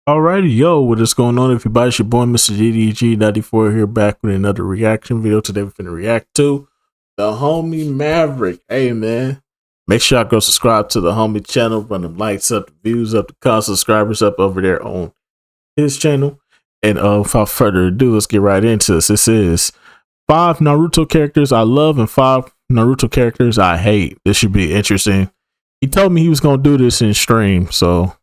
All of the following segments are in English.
Alrighty, yo, what is going on, everybody? It's your boy, Mr. DDG94 here, back with another reaction video. Today, we're finna react to the homie Maverick. Hey, man, make sure y'all go subscribe to the homie channel, run them likes up, the views up, the subscribers up over there on his channel. And without further ado, let's get right into this. This is 5 Naruto characters I love and 5 Naruto characters I hate. This should be interesting. He told me he was gonna do this in stream, so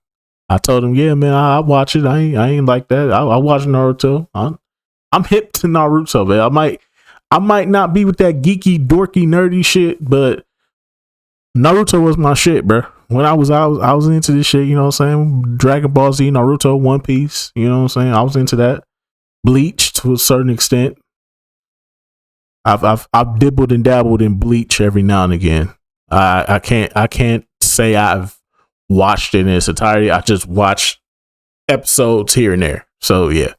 I told him, yeah, man, I watch it. I ain't like that. I watch Naruto. I'm hip to Naruto, man. I might not be with that geeky, dorky, nerdy shit, but Naruto was my shit, bro. When I was into this shit, you know what I'm saying? Dragon Ball Z, Naruto, One Piece, you know what I'm saying? I was into that. Bleach to a certain extent. I've dibbled and dabbled in Bleach every now and again. I can't say I've watched it in its entirety. I just watched episodes here and there. So yeah.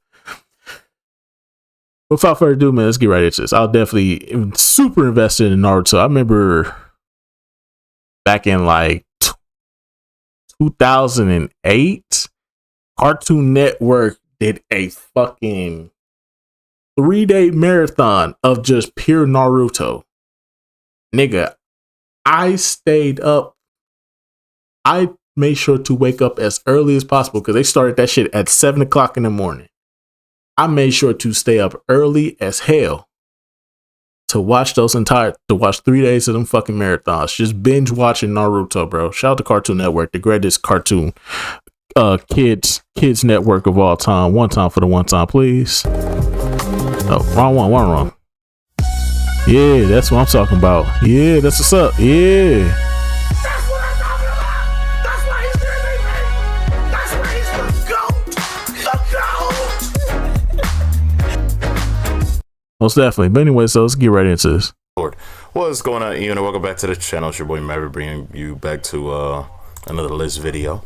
Without further ado, man, let's get right into this. I'll definitely super invested in Naruto. I remember back in like 2008, Cartoon Network did a fucking 3-day marathon of just pure Naruto. Nigga, I stayed up. I made sure to wake up as early as possible because they started that shit at 7 o'clock in the morning. I made sure to stay up early as hell to watch 3 days of them fucking marathons. Just binge watching Naruto, bro. Shout out to Cartoon Network, the greatest cartoon kids network of all time. One time for the one time, please. Oh, wrong. Yeah, that's what I'm talking about. Yeah, that's what's up. Yeah. Most definitely. But anyway, so let's get right into this. What's going on, Ian? Welcome back to the channel. It's your boy Maverick, bringing you back to another list video.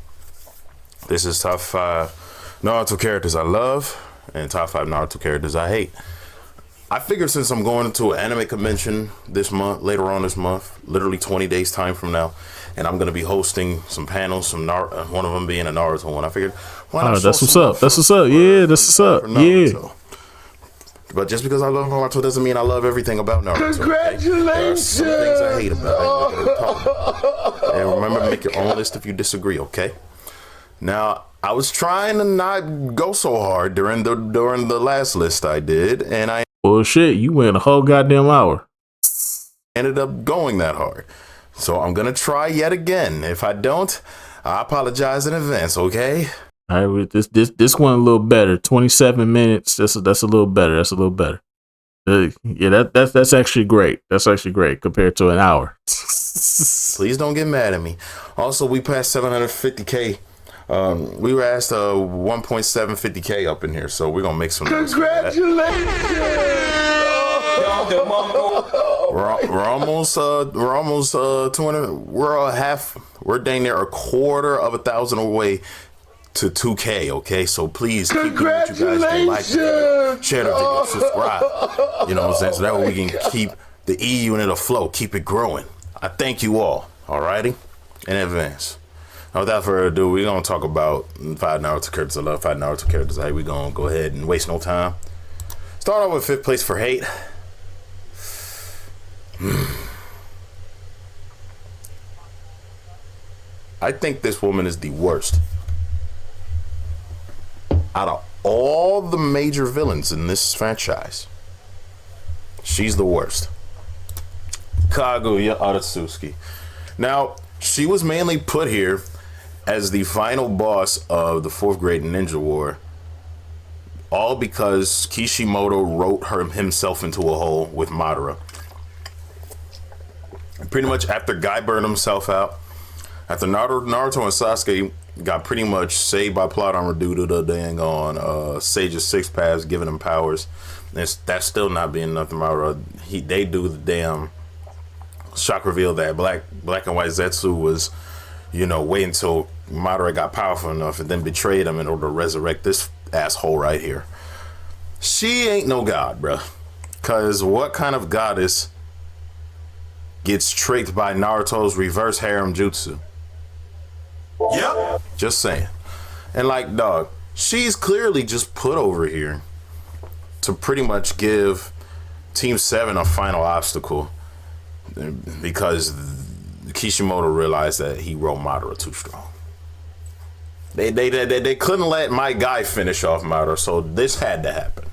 This is top 5 Naruto characters I love and top 5 Naruto characters I hate. I figured since I'm going to an anime convention this month, later on this month, literally 20 days time from now, and I'm going to be hosting some panels, one of them being a Naruto one. I figured, why not? That's what's up. That's what's up. Yeah, that's what's up. Yeah. But just because I love Naruto doesn't mean I love everything about Naruto. Congratulations! Okay? There are some things I hate about it. And remember, make your own list if you disagree, okay? Now, I was trying to not go so hard during the last list I did, and I bullshit, you went a whole goddamn hour. Ended up going that hard. So I'm gonna try yet again. If I don't, I apologize in advance, okay? All right, this one a little better. 27 minutes. That's a little better. That's a little better. Yeah, that's actually great. That's actually great compared to an hour. Please don't get mad at me. Also, we passed 750K. We were asked 1.750K up in here, so we're gonna make some noise. Congratulations! We're almost 200. We're dang near a quarter of 1,000 away to 2K, okay? So please keep doing what you guys do. Like the video, share the video, subscribe. You know what I'm saying? So that way we can keep the E unit afloat, keep it growing. I thank you all, alrighty? In advance. Now, without further ado, we're gonna talk about 5 Naruto characters I love, 5 Naruto characters I hate. We're gonna go ahead and waste no time. Start off with 5th place for hate. I think this woman is the worst out of all the major villains in this franchise. She's the worst. Kaguya Otsutsuki. Now, she was mainly put here as the final boss of the 4th grade ninja war, all because Kishimoto wrote himself into a hole with Madara. Pretty much after Guy burned himself out, after Naruto and Sasuke got pretty much saved by plot armor due to the dang on Sage's 6 paths giving him powers. That's still not being nothing. They do the damn shock reveal that black and white Zetsu was, waiting until Madara got powerful enough and then betrayed him in order to resurrect this asshole right here. She ain't no god, bruh. Cause what kind of goddess gets tricked by Naruto's reverse harem jutsu? Yep. Just saying. And like, dog, she's clearly just put over here to pretty much give Team 7 a final obstacle because Kishimoto realized that he wrote Madara too strong. They couldn't let my guy finish off Madara, so this had to happen.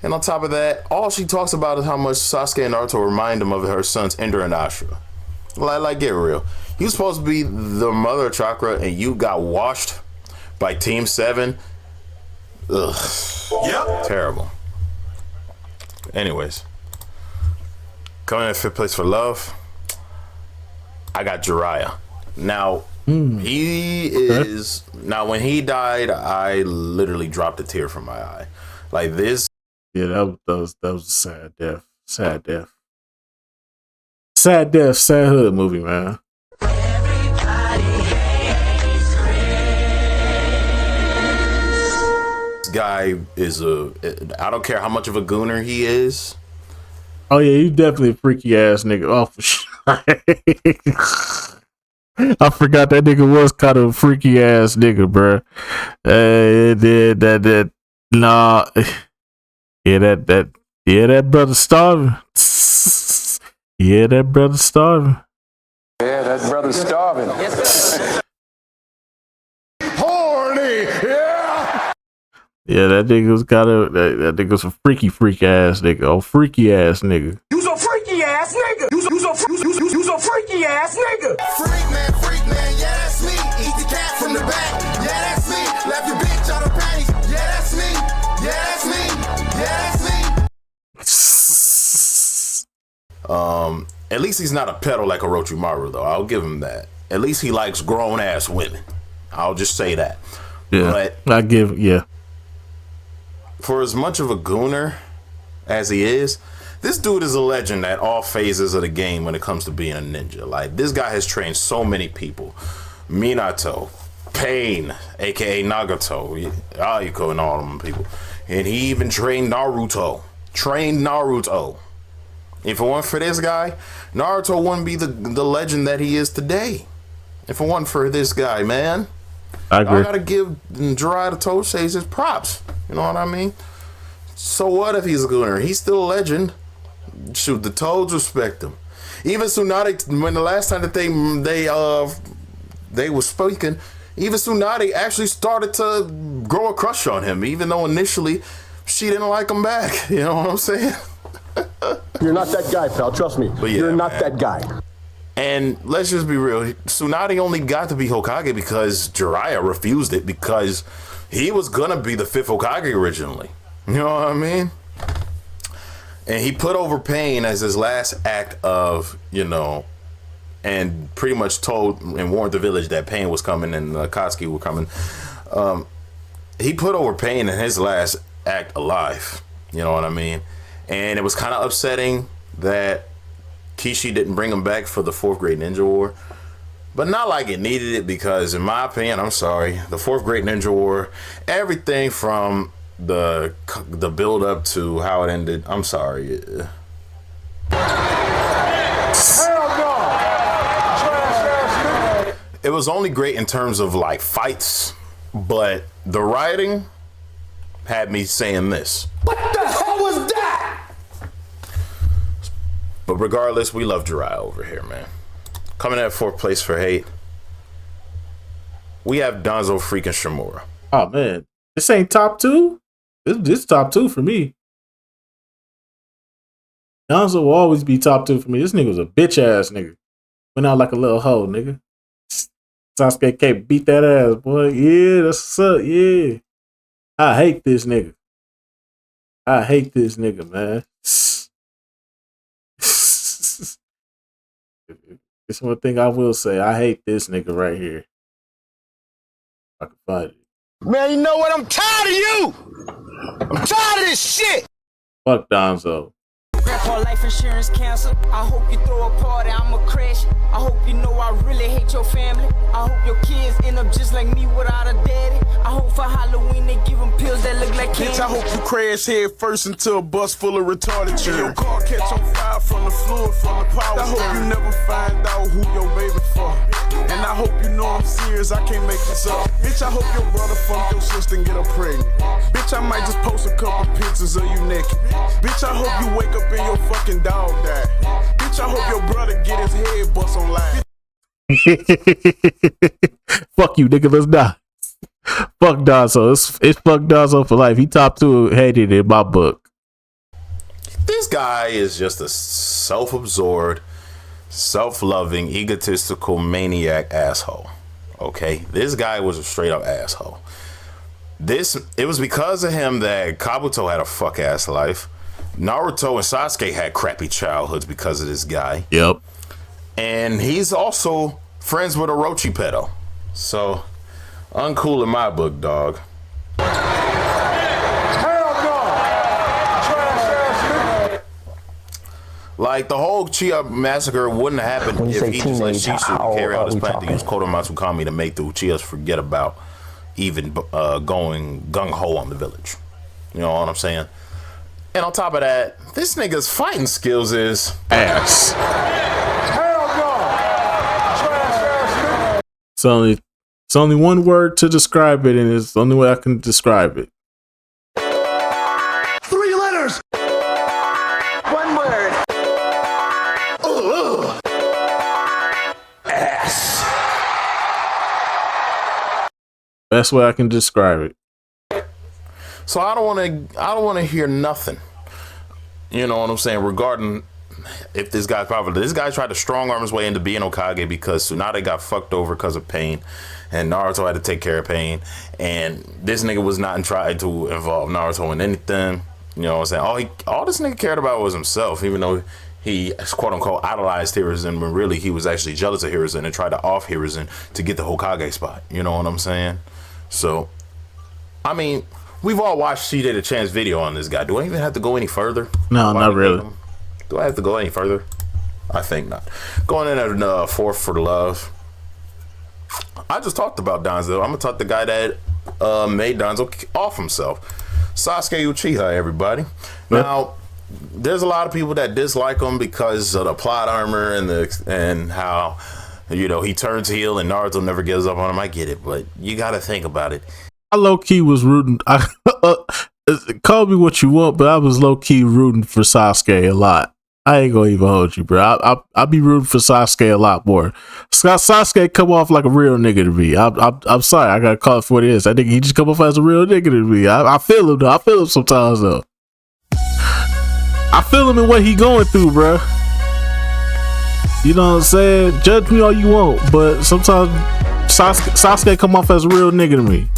And on top of that, all she talks about is how much Sasuke and Naruto remind him of her sons Ender and Ashura. Like, get real. You supposed to be the mother of chakra, and you got washed by Team 7. Ugh. Yep. Terrible. Anyways, coming in 5th place for love, I got Jiraiya. Now, he is... Now, when he died, I literally dropped a tear from my eye. Like, this... Yeah, that was a sad death. Sad death. Sad death, sad hood movie, man. This guy is I don't care how much of a gooner he is. Oh yeah, you definitely a freaky ass nigga. Oh, for sure. I forgot that nigga was kind of a freaky ass nigga, bro. Nah. Yeah, that brother starving. Yeah, that brother starving. Yeah, that brother's starving. Horny, yeah. Yeah, that nigga's that nigga's a freak ass nigga. Oh, freaky ass nigga. You's a freaky ass nigga. You's a freaky ass nigga. Freak man, yeah, that's me. Eat the cat from the back, yeah, that's me. Left your bitch out of panties, yeah, that's me. Yeah, that's me. Yeah, that's me. At least he's not a pedo like Orochimaru, though. I'll give him that. At least he likes grown ass women. I'll just say that. Yeah, but yeah. For as much of a gooner as he is, this dude is a legend at all phases of the game when it comes to being a ninja. Like, this guy has trained so many people. Minato, Pain, aka Nagato, Ayuko, and all of them people. And he even trained Naruto. If it weren't for this guy, Naruto wouldn't be the legend that he is today. If it wasn't for this guy, man. I agree. I gotta give Jiraiya Tosei his props. You know what I mean? So what if he's a gooner? He's still a legend. Shoot, the Toads respect him. Even Tsunade, when the last time that they were speaking, even Tsunade actually started to grow a crush on him, even though initially she didn't like him back. You know what I'm saying? You're not that guy, pal. Trust me. Yeah, you're not man. that guy. And let's just be real. Tsunade only got to be Hokage because Jiraiya refused it because he was gonna be the 5th Hokage originally. You know what I mean? And he put over Pain as his last act of, and pretty much told and warned the village that Pain was coming and Akatsuki were coming. He put over Pain in his last act alive. You know what I mean? And it was kind of upsetting that Kishi didn't bring him back for the 4th Great Ninja War. But not like it needed it because, in my opinion, I'm sorry, the 4th Great Ninja War, everything from the build up to how it ended, I'm sorry. Hell no! It was only great in terms of like fights, but the writing had me saying this. What the hell was that? But regardless, we love Jiraiya over here, man. Coming at 4th place for hate, we have Danzo freaking Shimura. Oh man, this ain't top 2. This top 2 for me. Danzo will always be top 2 for me. This nigga was a bitch ass nigga. Went out like a little hoe, nigga. Sasuke can't beat that ass, boy. Yeah, that's what's up. Yeah, I hate this nigga. Man. It's one thing I will say. I hate this nigga right here. I can find it. Man, you know what? I'm tired of you. I'm tired of this shit. Fuck Danzo. Grandpa life insurance cancel. I hope you throw a party, I'ma crash. I hope you know I really hate your family. I hope your kids end up just like me without a daddy. I hope for Halloween they give them pills that look like candy. I hope you crash head first into a bus full of retarded children. Your car catch on fire from the fluid from the power. I hope you never find out who your baby for. And I hope you know I'm serious, I can't make this up. Bitch, I hope your brother fuck your sister and get her pregnant. Bitch, I might just post a couple pictures of you naked. Bitch, I hope you wake up and your fucking dog die. Bitch, I hope your brother get his head bust on live. Fuck you, nigga. Let's die. Fuck Donzo. It's fuck Donzo for life. He top 2 headed in my book. This guy is just a self-absorbed, self-loving, egotistical maniac asshole. Okay, this guy was a straight up asshole. It was because of him that Kabuto had a fuck ass life. Naruto and Sasuke had crappy childhoods because of this guy. Yep. And he's also friends with Orochi pedo. So, uncool in my book, dog. Like, the whole Uchiha massacre wouldn't have happened if he just let Shishu carry out his plan to use Kodo Matsukami to make the Uchihas forget about even going gung-ho on the village. You know what I'm saying? And on top of that, this nigga's fighting skills is ass. Hell no! Trash ass nigga. It's only one word to describe it, and it's the only way I can describe it. 3 letters. 1 word. Ass. Best way I can describe it. So I don't want to hear nothing. You know what I'm saying regarding if this guy's popular. This guy tried to strong arm his way into being Hokage because Tsunade got fucked over because of Pain, and Naruto had to take care of Pain, and this nigga was not trying to involve Naruto in anything. You know what I'm saying? All this nigga cared about was himself, even though he quote unquote idolized Hiruzen when really he was actually jealous of Hiruzen and tried to off Hiruzen to get the Hokage spot. You know what I'm saying? So, I mean, we've all watched Shide the Chance video on this guy. Do I even have to go any further? No, not really. Do I have to go any further? I think not. Going in at 4 for the love. I just talked about Danzo. I'm gonna talk the guy that made Danzo off himself. Sasuke Uchiha, everybody. Now, there's a lot of people that dislike him because of the plot armor and how, you know, he turns heel and Naruto never gives up on him. I get it, but you gotta think about it. I low-key was rooting. Call me what you want, but I was low-key rooting for Sasuke a lot. I ain't gonna even hold you, bro. I be rooting for Sasuke a lot more. Sasuke come off like a real nigga to me. I'm sorry, I gotta call it for what it is. I think he just come off as a real nigga to me. I feel him though. I feel him sometimes though. I feel him in what he going through, bro. You know what I'm saying? Judge me all you want, but sometimes Sasuke come off as a real nigga to me.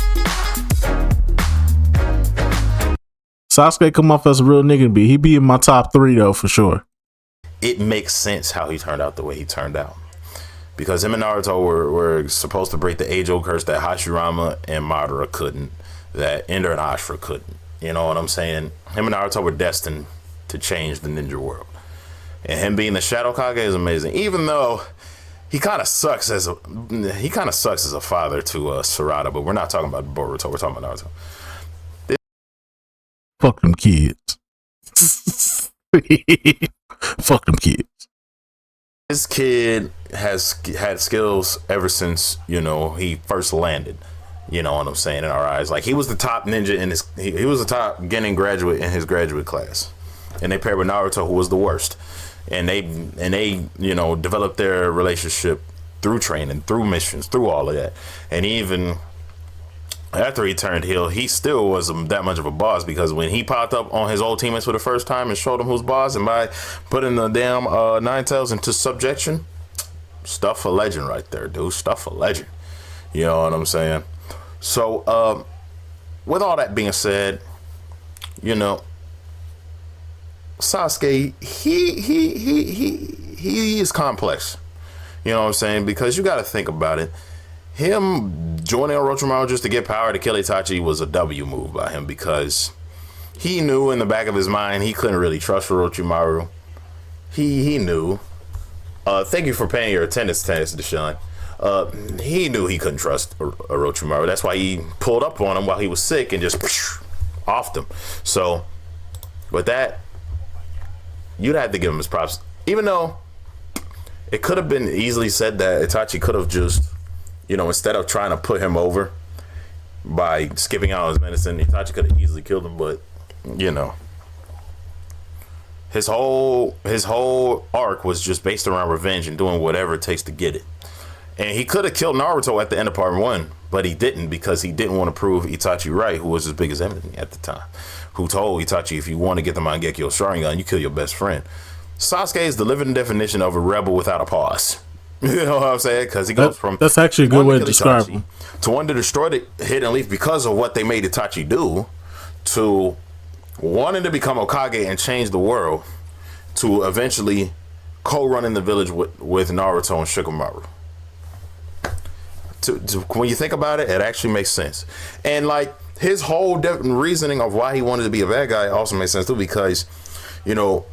Sasuke come off as a real nigga to me. He be in my top 3 though, for sure. It makes sense how he turned out the way he turned out. Because him and Naruto were supposed to break the age-old curse that Hashirama and Madara couldn't, that Ender and Ashura couldn't. You know what I'm saying? Him and Naruto were destined to change the ninja world. And him being the Shadow Kage is amazing. Even though he kind of sucks as a father to Sarada, but we're not talking about Boruto, we're talking about Naruto. Fuck them kids. Fuck them kids. This kid has had skills ever since, you know, he first landed. You know what I'm saying, in our eyes. Like, he was the top ninja in his, he was the top Genin graduate in his graduate class. And they paired with Naruto, who was the worst. And they, you know, developed their relationship through training, through missions, through all of that. And even after he turned heel, he still wasn't that much of a boss, because when he popped up on his old teammates for the first time and showed them who's boss, and by putting the damn Nine Tails into subjection, stuff a legend right there, dude. Stuff a legend. You know what I'm saying? So, with all that being said, you know, Sasuke, he is complex. You know what I'm saying? Because you got to think about it. Him joining Orochimaru just to get power to kill Itachi was a W move by him, because he knew in the back of his mind he couldn't really trust Orochimaru. He knew. Thank you for paying your attendance, Deshaun. He knew he couldn't trust Orochimaru. That's why he pulled up on him while he was sick and just off them. So with that, you'd have to give him his props, even though it could have been easily said that Itachi could have just, you know, instead of trying to put him over by skipping out his medicine, Itachi could have easily killed him. But you know, his whole arc was just based around revenge and doing whatever it takes to get it. And he could have killed Naruto at the end of part 1, but he didn't, because he didn't want to prove Itachi right, who was his biggest enemy at the time, who told Itachi, if you want to get the Mangekyo Sharingan, you kill your best friend. Sasuke is the living definition of a rebel without a pause. You know what I'm saying? Because he goes from that's actually a good way to describe him, to one to destroy the Hidden Leaf because of what they made Itachi do, to wanting to become Hokage and change the world, to eventually co-running the village with Naruto and Shikamaru. When you think about it, it actually makes sense. And like his whole reasoning of why he wanted to be a bad guy also makes sense too, because, you know,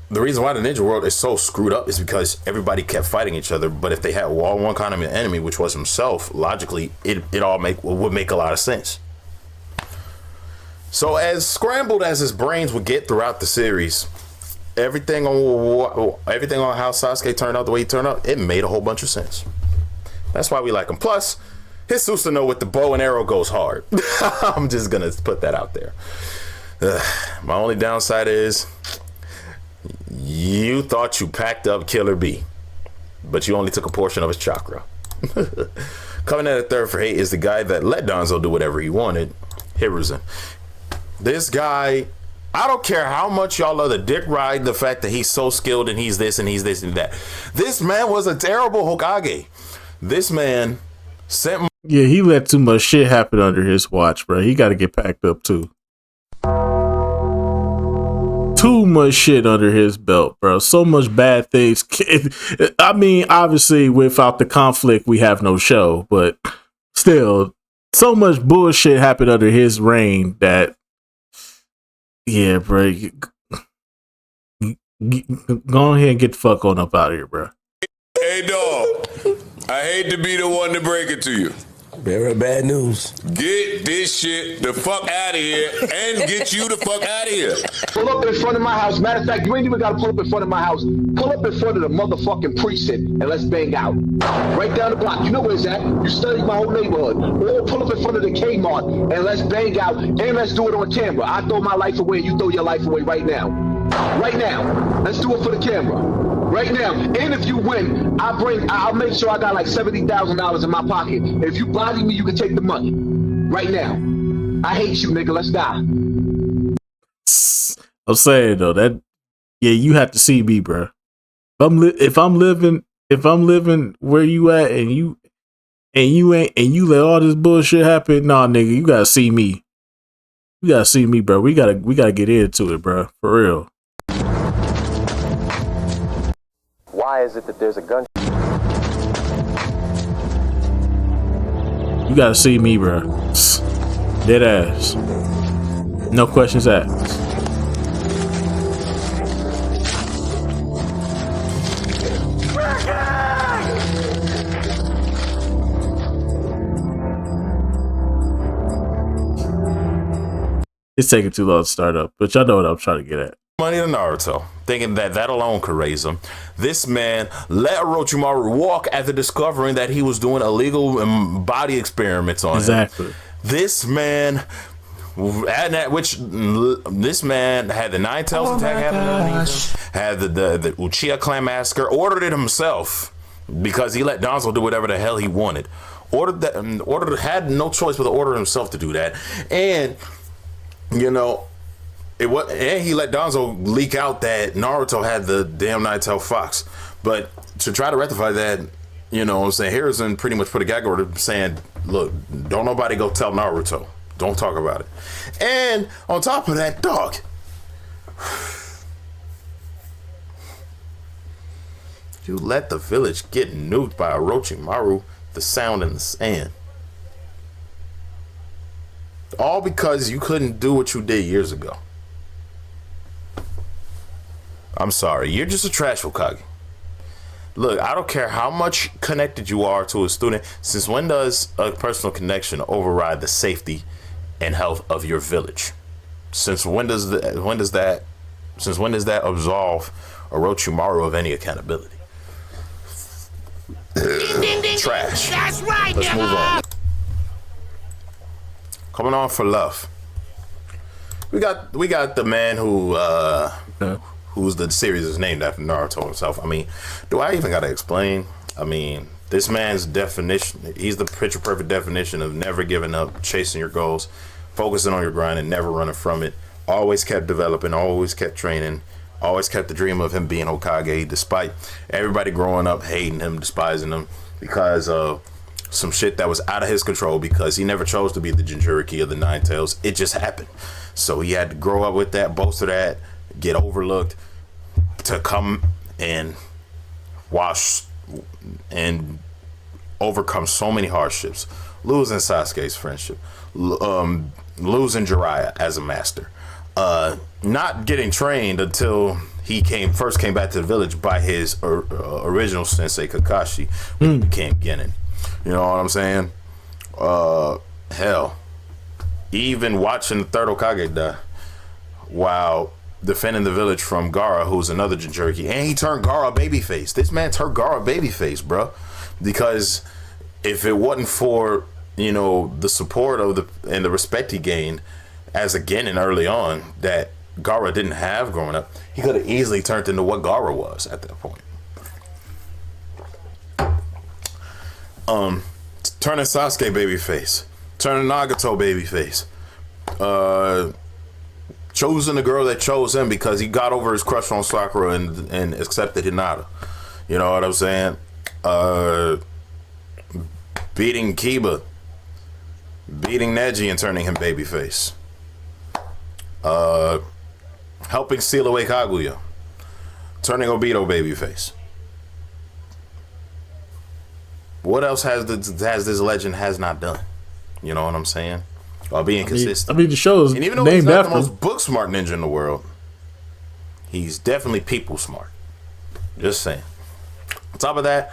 the reason why the ninja world is so screwed up is because everybody kept fighting each other. But if they had all one kind of enemy, which was himself, logically it would make a lot of sense. So as scrambled as his brains would get throughout the series, everything on how Sasuke turned out the way he turned out, it made a whole bunch of sense. That's why we like him. Plus, his Susanoo with the bow and arrow goes hard. I'm just gonna put that out there. My only downside is you thought you packed up Killer B, but you only took a portion of his chakra. Coming at a third for hate is the guy that let Danzo do whatever he wanted, Hiruzen. This guy, I don't care how much y'all love the dick ride the fact that he's so skilled and he's this and he's this and that. This man was a terrible Hokage. This man sent. Yeah, he let too much shit happen under his watch, bro. He got to get packed up too. Too much shit under his belt, bro. So much bad things. I mean, obviously, without the conflict, we have no show. But still, so much bullshit happened under his reign that, yeah, bro. Go ahead and get the fuck on up out of here, bro. Hey, dog. I hate to be the one to break it to you. Very bad news. Get this shit the fuck out of here and get you the fuck out of here. Pull up in front of my house. Matter of fact, you ain't even got to pull up in front of my house. Pull up in front of the motherfucking precinct and let's bang out. Right down the block. You know where it's at. You study my whole neighborhood. Or pull up in front of the Kmart and let's bang out and let's do it on camera. I throw my life away and you throw your life away right now. Right now. Let's do it for the camera. Right now, and if you win, I'll make sure I got like $70,000 in my pocket. If you body me, you can take the money. Right now. I hate you, nigga. Let's die. I'm saying though that, yeah, you have to see me, bro. If I'm living where you at, and you let all this bullshit happen, nah, nigga, you gotta see me. You gotta see me, bro. We gotta get into it, bro. For real. Why is it that there's a gun? You gotta see me, bro. Dead ass. No questions asked. It's taking too long to start up, but y'all know what I'm trying to get at. Money to Naruto, thinking that alone could raise him. This man let Orochimaru walk after discovering that he was doing illegal body experiments on exactly. him. This man, this man had the Nine Tails attack happen, had the Uchiha clan massacre, ordered it himself because he let Danzo do whatever the hell he wanted. Had no choice but to order himself to do that, and you know. And he let Danzo leak out that Naruto had the damn Nine-Tailed Fox. But to try to rectify that, you know what I'm saying, Hiruzen pretty much put a gag order saying, look, don't nobody go tell Naruto. Don't talk about it. And on top of that, dog, you let the village get nuked by Orochimaru, the sound in the sand. All because you couldn't do what you did years ago. I'm sorry, you're just a trash Hokage. Look, I don't care how much connected you are to a student. Since when does a personal connection override the safety and health of your village? Since when does that absolve Orochimaru of any accountability? Trash. That's right, Let's move on. Coming on for love. We got the man who's the series is named after Naruto himself. I mean, do I even gotta explain? I mean, this man's definition, he's the picture perfect definition of never giving up, chasing your goals, focusing on your grind and never running from it. Always kept developing, always kept training, always kept the dream of him being Hokage, despite everybody growing up hating him, despising him because of some shit that was out of his control, because he never chose to be the Jinchuriki of the Nine Tails. It just happened. So he had to grow up with that, boast of that, get overlooked, to come and wash and overcome so many hardships, losing Sasuke's friendship, losing Jiraiya as a master, not getting trained until he first came back to the village by his original sensei Kakashi, when he became Genin. You know what I'm saying? Hell, even watching the third Hokage die while defending the village from Gaara, who's another Jinchuriki, and he turned Gaara babyface. This man turned Gaara babyface, bro, because if it wasn't for, you know, the support of and the respect he gained as a Genin early on that Gaara didn't have growing up, he could have easily turned into what Gaara was at that point. Turning Sasuke babyface, turning Nagato babyface, choosing the girl that chose him because he got over his crush on Sakura and accepted Hinata. You know what I'm saying? Beating Kiba, beating Neji and turning him babyface. Helping seal away Kaguya, turning Obito babyface. What else has this legend has not done? You know what I'm saying? While being consistent. I mean, the show is and even though named he's not after the most book smart ninja in the world, he's definitely people smart. Just saying. On top of that,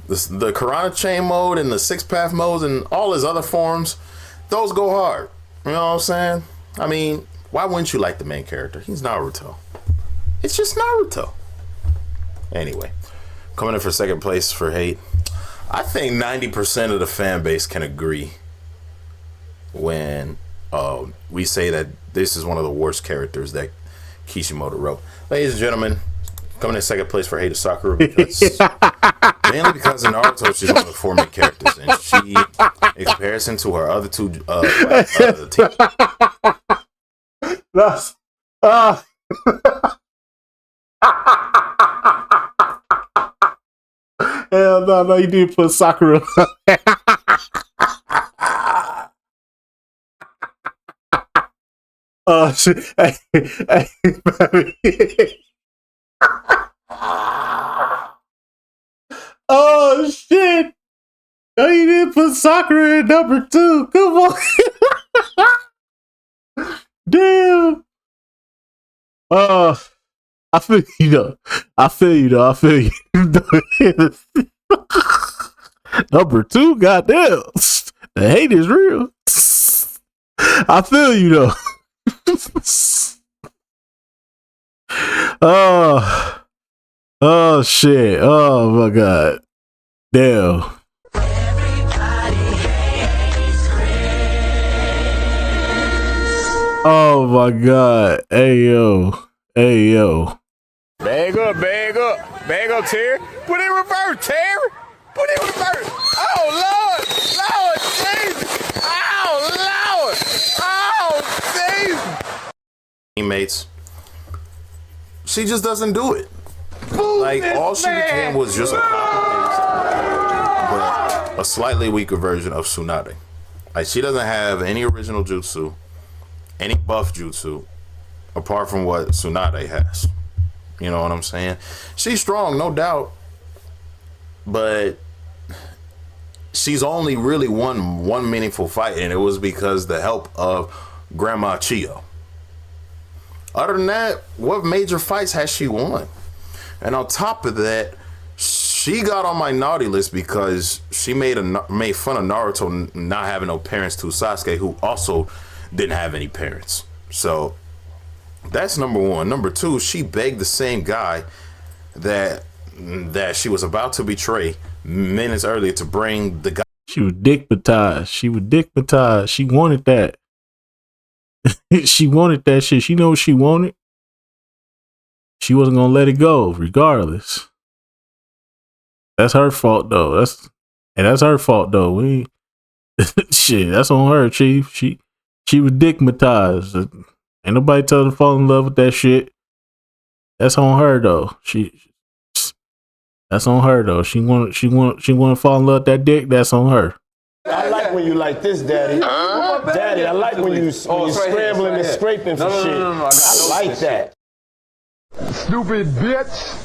the Karana chain mode and the six path modes and all his other forms, those go hard. You know what I'm saying? I mean, why wouldn't you like the main character? He's Naruto. It's just Naruto. Anyway, coming in for second place for hate. I think 90% of the fan base can agree when we say that this is one of the worst characters that Kishimoto wrote. Ladies and gentlemen, coming in second place for hate of Sakura, because mainly because in Naruto she's one of the four main characters, and she, in comparison to her other two That's hell no, you did put Sakura. Oh shit! Hey, baby. Oh shit! No, you didn't put Sakura in number 2. Come on. Damn. I feel you though. I feel you. Number 2, goddamn. The hate is real. I feel you though. Oh shit. Oh my god. Damn. Oh my god. Hey yo. Bag up, Terry. Put it in reverse, Terry. Put it in reverse. Oh, Lord, Jesus. Oh, Jesus. teammates. She just doesn't do it. Like, all she became was just a copy-paste, but a slightly weaker version of Tsunade. Like, she doesn't have any original jutsu, any buff jutsu, apart from what Tsunade has. You know what I'm saying? She's strong, no doubt, but she's only really won one meaningful fight, and it was because the help of Grandma Chio. Other than that, what major fights has she won? And on top of that, she got on my naughty list because she made fun of Naruto not having no parents to Sasuke, who also didn't have any parents. So that's number one. Number two, she begged the same guy that she was about to betray minutes earlier to bring the guy. She was dickmatized. She wanted that. She wanted that shit. She know what she wanted. She wasn't gonna let it go, regardless. That's her fault though. That's her fault though. We shit, that's on her, Chief. She was dickmatized. Ain't nobody tell her to fall in love with that shit. That's on her though. That's on her though. She want to fall in love with that dick. That's on her. I like when you like this, Daddy. Daddy, I like when you scrambling and scraping for shit. No, I like that. Stupid bitch.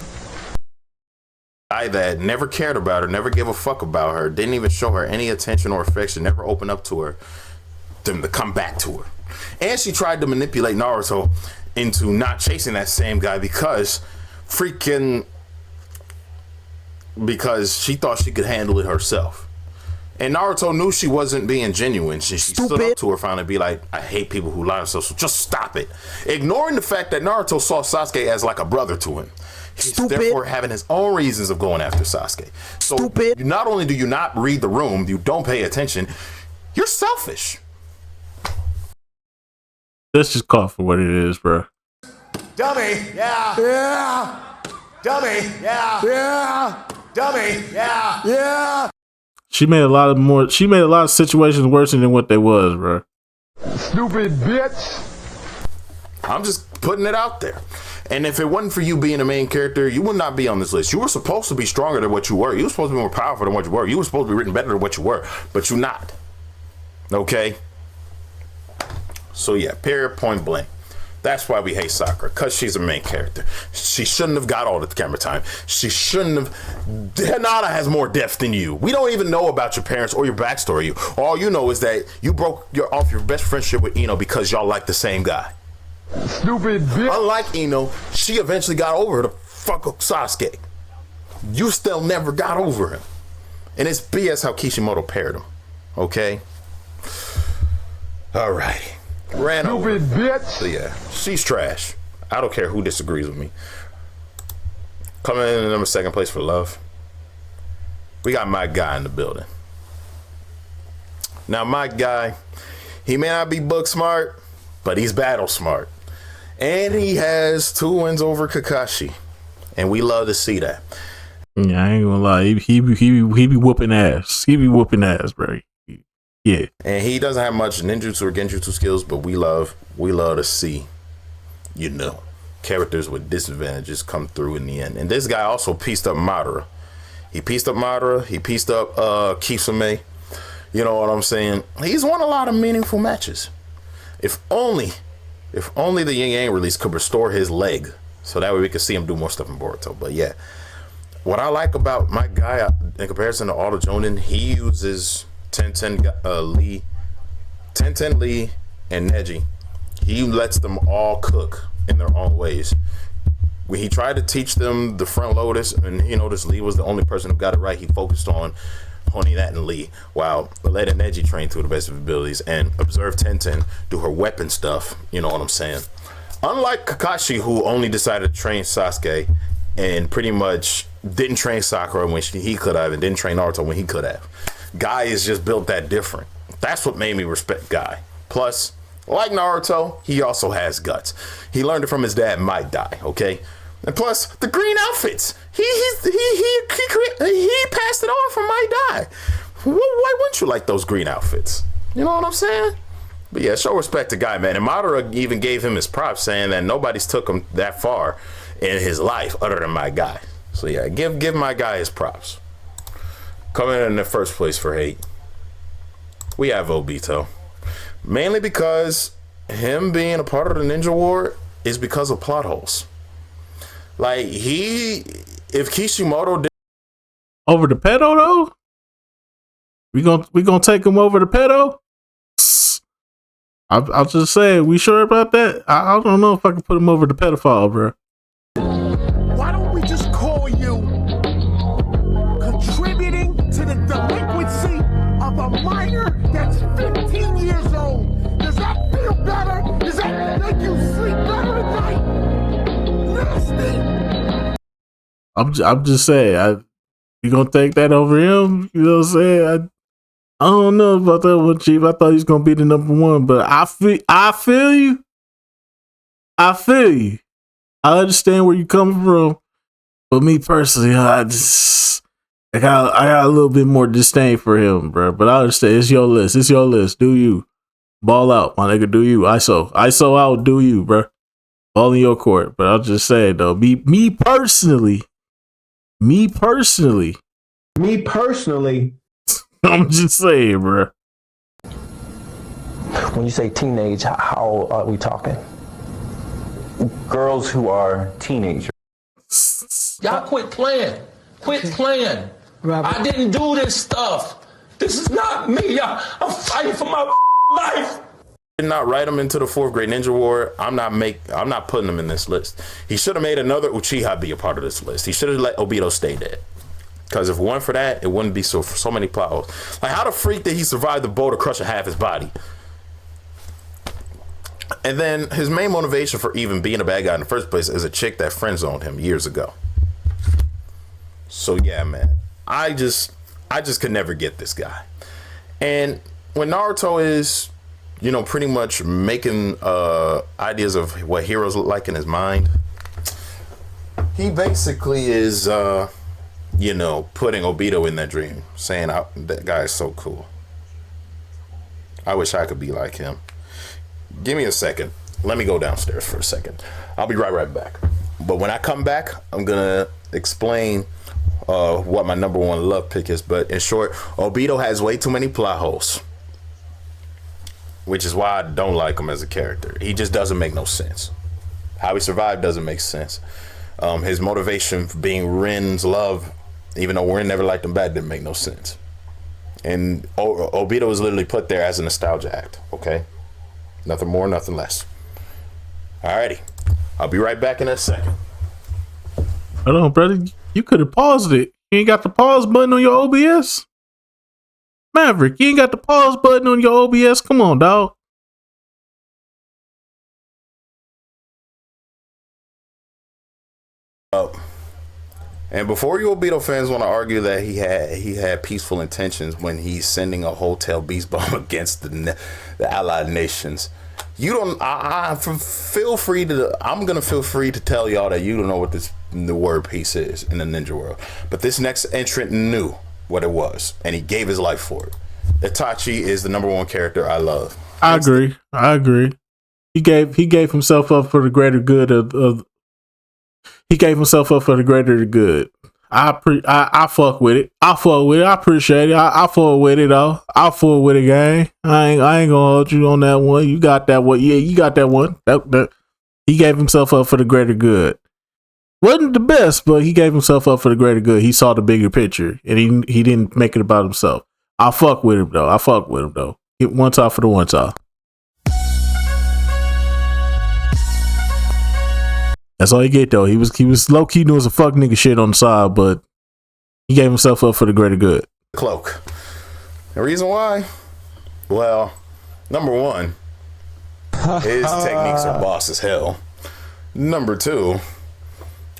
Guy that never cared about her, never gave a fuck about her, didn't even show her any attention or affection, never opened up to her, to come back to her. And she tried to manipulate Naruto into not chasing that same guy because she thought she could handle it herself. And Naruto knew she wasn't being genuine. She stood up to her finally, be like, I hate people who lie to themselves, so just stop it. Ignoring the fact that Naruto saw Sasuke as like a brother to him. He's therefore having his own reasons of going after Sasuke. So not only do you not read the room, you don't pay attention, you're selfish. Let's just call it for what it is, bro. Dummy, yeah. Yeah. Dummy, yeah. Yeah. Dummy, yeah. Yeah. She made a lot of situations worse than what they was, bro. Stupid bitch. I'm just putting it out there. And if it wasn't for you being a main character, you would not be on this list. You were supposed to be stronger than what you were. You were supposed to be more powerful than what you were. You were supposed to be written better than what you were, but you're not. Okay? So yeah, period, point blank. That's why we hate Sakura, because she's a main character. She shouldn't have got all the camera time. She shouldn't have. Hinata has more depth than you. We don't even know about your parents or your backstory. All you know is that you broke off your best friendship with Ino because y'all like the same guy. Stupid bitch. Unlike Ino, she eventually got over the fuck up Sasuke. You still never got over him. And it's BS how Kishimoto paired him. Okay? Alrighty. Ran over. Stupid bitch. So yeah, she's trash. I don't care who disagrees with me. Coming in at number second place for love, we got my guy in the building. Now my guy, he may not be book smart, but he's battle smart. And he has 2 wins over Kakashi. And we love to see that. Yeah, I ain't gonna lie. He be whooping ass. He be whooping ass, bro. Yeah. And he doesn't have much ninjutsu or genjutsu skills, but we love to see, characters with disadvantages come through in the end. And this guy also pieced up Madara. He pieced up Kisame. You know what I'm saying? He's won a lot of meaningful matches. If only the Yin Yang release could restore his leg, so that way we could see him do more stuff in Boruto. But yeah, what I like about my guy in comparison to all the Jonin, he uses Tenten Lee, and Neji. He lets them all cook in their own ways. When he tried to teach them the front lotus, and he noticed Lee was the only person who got it right, he focused on honing that in Lee, while letting Neji train to the best of his abilities and observe Tenten do her weapon stuff. You know what I'm saying? Unlike Kakashi, who only decided to train Sasuke and pretty much didn't train Sakura when he could have, and didn't train Naruto when he could have. Guy is just built that different. That's what made me respect Guy. Plus, like Naruto, he also has guts. He learned it from his dad, Might Die, okay? And plus, the green outfits. He passed it on from Might Die. Why wouldn't you like those green outfits? You know what I'm saying? But yeah, show respect to Guy, man. And Madara even gave him his props, saying that nobody's took him that far in his life other than my guy. So yeah, give my guy his props. Coming in the first place for hate, we have Obito. Mainly because him being a part of the Ninja War is because of plot holes. Like, if Kishimoto did over the pedo though, we gonna take him over the pedo. I'll just say, we sure about that? I don't know if I can put him over the pedophile, bro. Why don't we just call you contributing to the delinquency of a minor that's 15 years old? Does that feel better? Does that I'm just saying, you gonna take that over him? You know what I'm saying? I don't know about that one, Chief. I thought he was gonna be the number one, but I feel you. I feel you. I understand where you coming from, but me personally, I got a little bit more disdain for him, bro. But I understand. It's your list. It's your list. Do you ball out, my nigga? Do you ISO out? Do you, bro? Ball in your court. But I'll just say though, me personally. I'm just saying, bro. When you say teenage, how old are we talking? Girls who are teenagers. Y'all quit playing. Quit playing. Robert. I didn't do this stuff. This is not me. I'm fighting for my life. Did not write him into the 4th grade ninja war. I'm not putting him in this list. He should have made another Uchiha be a part of this list. He should have let Obito stay dead. Because if it weren't for that, it wouldn't be so many plot holes. Like, how the freak did he survive the boulder crushing half his body? And then his main motivation for even being a bad guy in the first place is a chick that friend zoned him years ago. So yeah, man, I just could never get this guy. And when Naruto is, you know, pretty much making ideas of what heroes look like in his mind, he basically is, you know, putting Obito in that dream, saying that guy is so cool. I wish I could be like him. Give me a second. Let me go downstairs for a second. I'll be right back. But when I come back, I'm gonna explain what my number one love pick is. But in short, Obito has way too many plot holes, which is why I don't like him as a character. He just doesn't make no sense. How he survived doesn't make sense. His motivation for being Rin's love, even though Rin never liked him back, didn't make no sense. And Obito was literally put there as a nostalgia act, okay? Nothing more, nothing less. Alrighty. I'll be right back in a second. Hold on, brother. You could have paused it. You ain't got the pause button on your OBS? Maverick, you ain't got the pause button on your OBS? Come on, dog. And before you Obito fans want to argue that he had peaceful intentions when he's sending a hotel beast bomb against the allied nations, you don't. Feel free to. I'm gonna feel free to tell y'all that you don't know what the word peace is in the ninja world. But this next entrant knew what it was, and he gave his life for it. Itachi is the number one character I love. I agree. He gave himself up for the greater good of. He gave himself up for the greater good. I fuck with it. I appreciate it. I fuck with it though. I fuck with it, gang. I ain't gonna hold you on that one. You got that one. Yeah, you got that one. He gave himself up for the greater good. Wasn't the best, but he gave himself up for the greater good. He saw the bigger picture, and he didn't make it about himself. I fuck with him though. Get one time for the one time. That's all he get though. He was low key doing some fuck nigga shit on the side, but he gave himself up for the greater good. Cloak. The reason why? Well, number one, his techniques are boss as hell. Number two,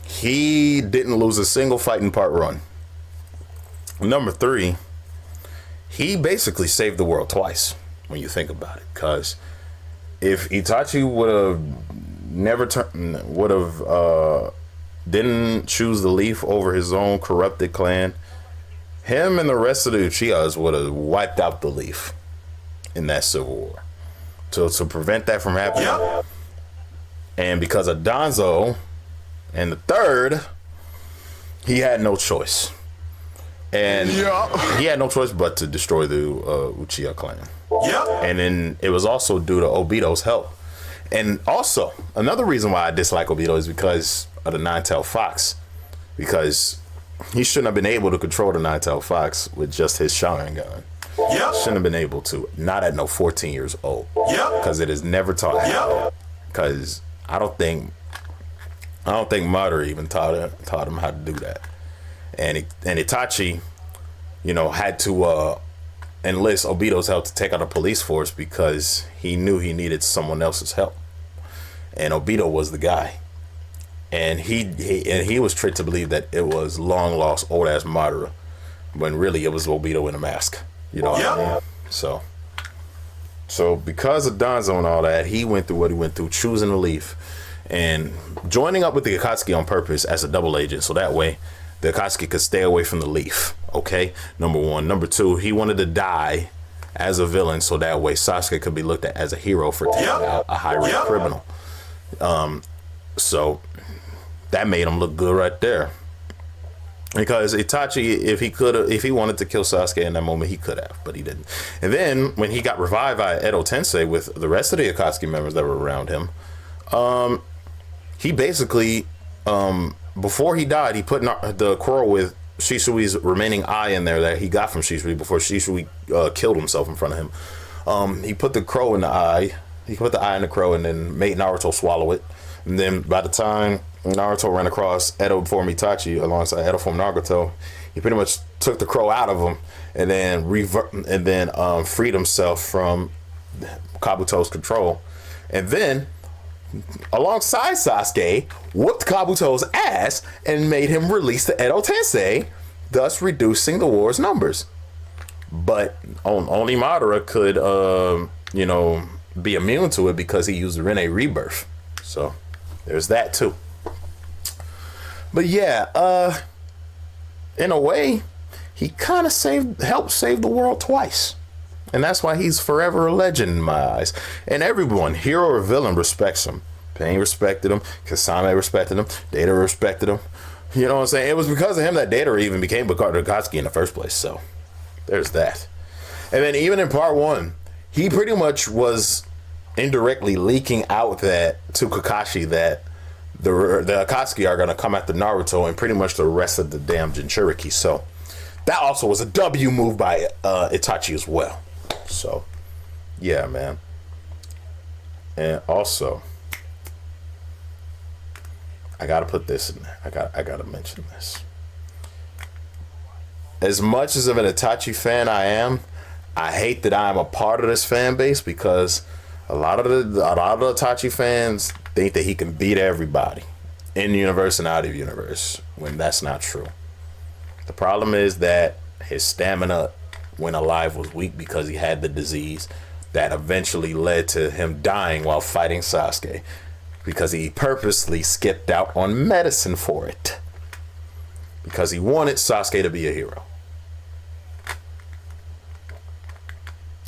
he didn't lose a single fight in part run. Number three, he basically saved the world twice when you think about it. Cause if Itachi would have didn't choose the leaf over his own corrupted clan, him and the rest of the Uchihas would have wiped out the leaf in that civil war. So to prevent that from happening, and because of Danzo and the third, he had no choice. And he had no choice but to destroy the Uchiha clan. And then it was also due to Obito's help. And also, another reason why I dislike Obito is because of the Nine-Tailed Fox. Because he shouldn't have been able to control the Nine-Tailed Fox with just his Sharingan. Shouldn't have been able to. Not at no 14 years old. Because it is never taught him. Because I don't think Madara even taught him how to do that. And Itachi, you know, had to enlist Obito's help to take out a police force because he knew he needed someone else's help. And Obito was the guy. and he was tricked to believe that it was long lost old ass Madara, when really it was Obito in a mask. You know what I mean? So because of Danzo and all that, he went through what he went through, choosing to leave and joining up with the Akatsuki on purpose as a double agent, so that way the Akatsuki could stay away from the Leaf. Okay, number one. Number two, he wanted to die as a villain, so that way Sasuke could be looked at as a hero for taking out a high-rank criminal. So that made him look good right there. Because Itachi, if he wanted to kill Sasuke in that moment, he could have, but he didn't. And then when he got revived by Edo Tensei with the rest of the Akatsuki members that were around him, he basically, before he died, he put the quarrel with Shisui's remaining eye in there that he got from Shisui before Shisui killed himself in front of him. He put the crow in the eye. He put the eye in the crow and then made Naruto swallow it. And then by the time Naruto ran across Edo form Itachi alongside Edo form Nagato, he pretty much took the crow out of him and then freed himself from Kabuto's control. And then, alongside Sasuke, whooped Kabuto's ass and made him release the Edo Tensei, thus reducing the war's numbers. But only Madara could, be immune to it because he used the Rinne Rebirth. So there's that too. But yeah, in a way, he kind of helped save the world twice. And that's why he's forever a legend in my eyes. And everyone, hero or villain, respects him. Pain respected him. Kasame respected him. Data respected him. You know what I'm saying? It was because of him that Data even became Akatsuki in the first place. So there's that. And then even in part one, he pretty much was indirectly leaking out that to Kakashi that the Akatsuki are going to come after Naruto and pretty much the rest of the damn Jinchuriki. So that also was a W move by Itachi as well. So yeah, man. And also, I gotta put this in there. I gotta mention this. As much as of an Itachi fan I am, I hate that I'm a part of this fan base because a lot of the Itachi fans think that he can beat everybody in universe and out of universe, when that's not true. The problem is that his stamina when alive was weak because he had the disease that eventually led to him dying while fighting Sasuke because he purposely skipped out on medicine for it because he wanted Sasuke to be a hero.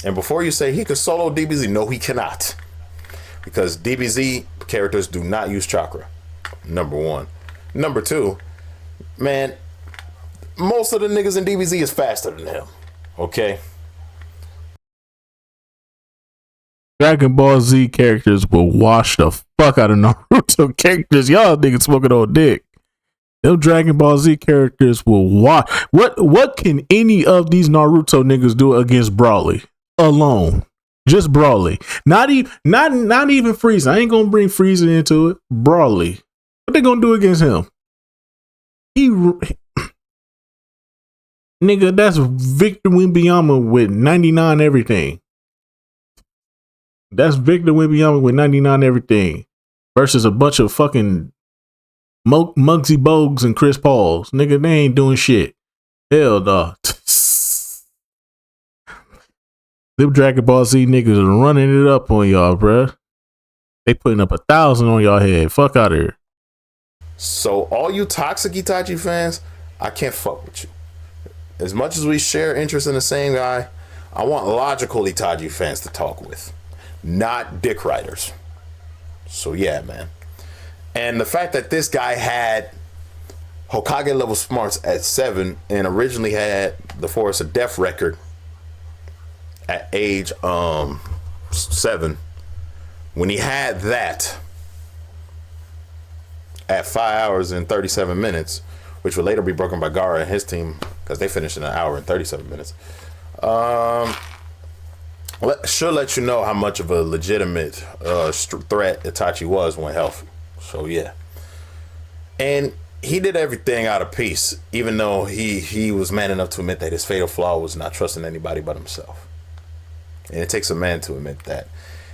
And before you say he could solo DBZ, no, he cannot, because DBZ characters do not use chakra. Number one. Number two, man, most of the niggas in DBZ is faster than him. Okay. Dragon Ball Z characters will wash the fuck out of Naruto characters. Y'all niggas smoking on dick. Them Dragon Ball Z characters will wash. What can any of these Naruto niggas do against Broly alone? Just Broly. Not even Frieza. I ain't gonna bring Frieza into it. Broly. What they gonna do against him? Nigga, that's Victor Wembanyama with 99 everything. That's Victor Wembanyama with 99 everything versus a bunch of fucking Muggsy Bogues and Chris Pauls. Nigga, they ain't doing shit. Hell no. Them Dragon Ball Z niggas are running it up on y'all, bruh. They putting up 1,000 on y'all head. Fuck out of here. So all you toxic Itachi fans, I can't fuck with you. As much as we share interest in the same guy, I want logical Itachi fans to talk with, not dick riders. So yeah, man. And the fact that this guy had Hokage level smarts at 7 and originally had the Forest of Death record at age 7, when he had that at 5 hours and 37 minutes, which would later be broken by Gaara and his team because they finished in 1 hour and 37 minutes. Should let you know how much of a legitimate threat Itachi was when healthy. So yeah. And he did everything out of peace, even though he was man enough to admit that his fatal flaw was not trusting anybody but himself. And it takes a man to admit that.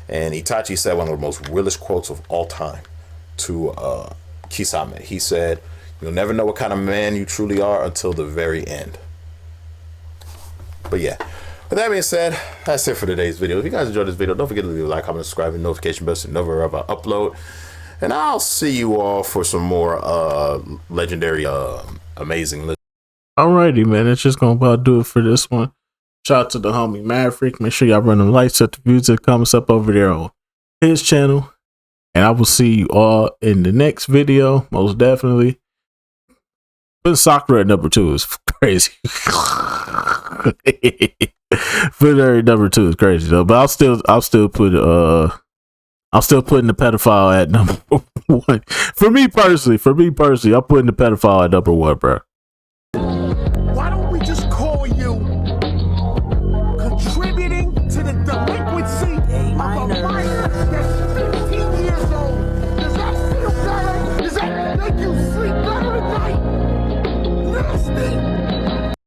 And Itachi said one of the most realest quotes of all time to Kisame. He said, "You'll never know what kind of man you truly are until the very end." But yeah, with that being said, that's it for today's video. If you guys enjoyed this video, don't forget to leave a like, comment, subscribe, and notification bell so you never ever upload. And I'll see you all for some more legendary, amazing. Alrighty, man. It's just gonna about do it for this one. Shout out to the homie Maverick. Make sure y'all run them lights, set the views and comments up over there on his channel. And I will see you all in the next video, most definitely. Putting Sakura at number 2 is crazy. Putting her at number 2 is crazy though. But I'll still put I'm still putting the pedophile at number 1. For me personally, I'm putting the pedophile at number 1, bro. Why don't we just call you contributing to the delinquency